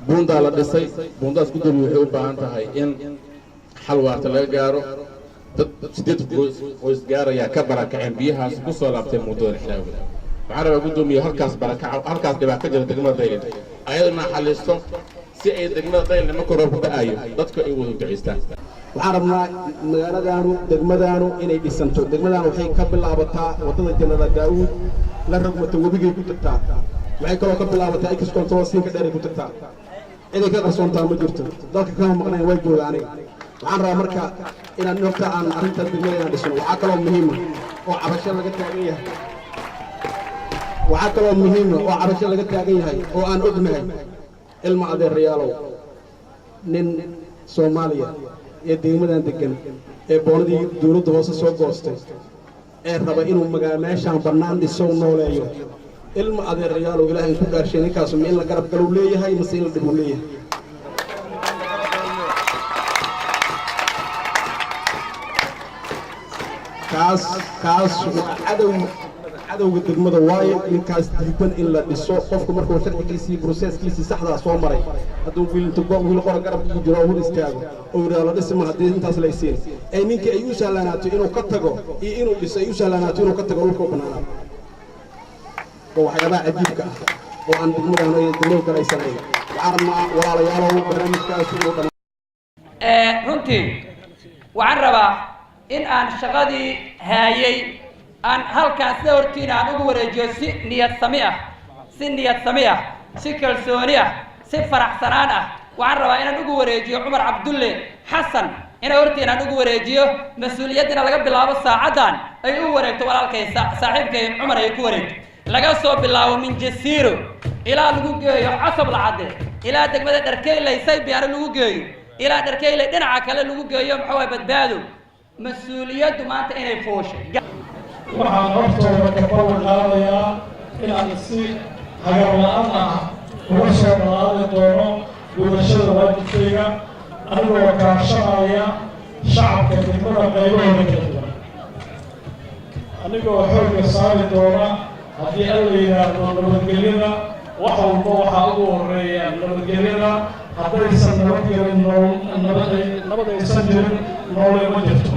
buunda la dhisay buundaas gudoomiye waxay u baahan tahay in xal waarta laga gaaro dad 8 qoys gaaraya ka barakaceen biyahaas ku soo laabtay muddada xilaawi waxaan rabaa gudoomiye halkaas dhibaato ka jira degmada Dayle ayadana xalisto si ay degmada Dayle ma koror ku daayo dadku ay wada duceystaan waxaan rabnaa magaaladaanu degmadaanu inay dhisanto degmadaanu waxay ka bilaabataa wadada Jannada Daawud la rogmato wabigay ku tagtaa waxay kaloo ka bilaabataa ex control siinka dheer ku tagtaa inay ka qarsoontaa ma jirto dalka ka maqnay way joogaan waxaan rabaa marka inaan nafta aan arinta degmada dhisno waxa kaloo muhiim oo cabasho laga taagan yahay waxa kaloo muhiim oo cabasho laga taagan yahay oo aan ognahay ilma adeerayaalow nin Soomaaliya ee degmadan degan ee boonadii dawladda hoose soo goostay ee raba inuu meeshaan bannaan dhiso nooleeyo ilma adeerayaalow ilaahay ku gaarshay ninkaas ma in la garab galo leeyahay mise in la dhibo leeyahay kaas cadowga degmada waayo ninkaas diiban in la dhiso qofku markuu sharcigiisii processkiisii saxda soo maray hadduu wiil qora garabka ku jiro oo istaago oo yiraahdo la dhisma haddii intaas la isiin ay ninkii ay u sahlanaato inuu ka tago iyo inuu dhiso ay u sahlanaato inuu ka tago dhulka banaana waxyaabaha cajiibka oo aan degmadan ay degmada galaysanay waxaan walaalayaalow barnaamijkaas uu dhan runtii waxaan rabaa in aan shaqadii haayay aan halkaan sida hortiina aan ugu wareejiyo si niyad sami ah si kalsooni ah si faraxsanaan ah waxaan rabaa inaan ugu wareejiyo Cumar Cabdulle Xasan inaan hortiina aan ugu wareejiyo mas'uuliyadina laga bilaabo saacadan ay u wareegto walaalkay saaxiibkay Cumar ay ku wareegto laga soo bilaabo min Jasiiro ilaa lagu geeyo Casab Lacade ilaa degmada Dharkeyle Saybiyaano lagu geeyo ilaa Dharkeyle dhinaca kale lagu geeyo maxaa badbaado mas'uuliyadu maanta inay fooshay waxaan hortooda ka ballan qaadayaa inaan si hagar la'aan ah uga soo dhalaali doono gudashada waajibkayga anigoo kaashanaya shacabka degmada qaybahooda kala duwan anigoo xoogga saari doona haddii alla yidhaahdo nabadgelyada wax walba waxaa ugu horeeya nabadgelyada haddaysan nabadgelin nabad aysan jirin noole ma jirto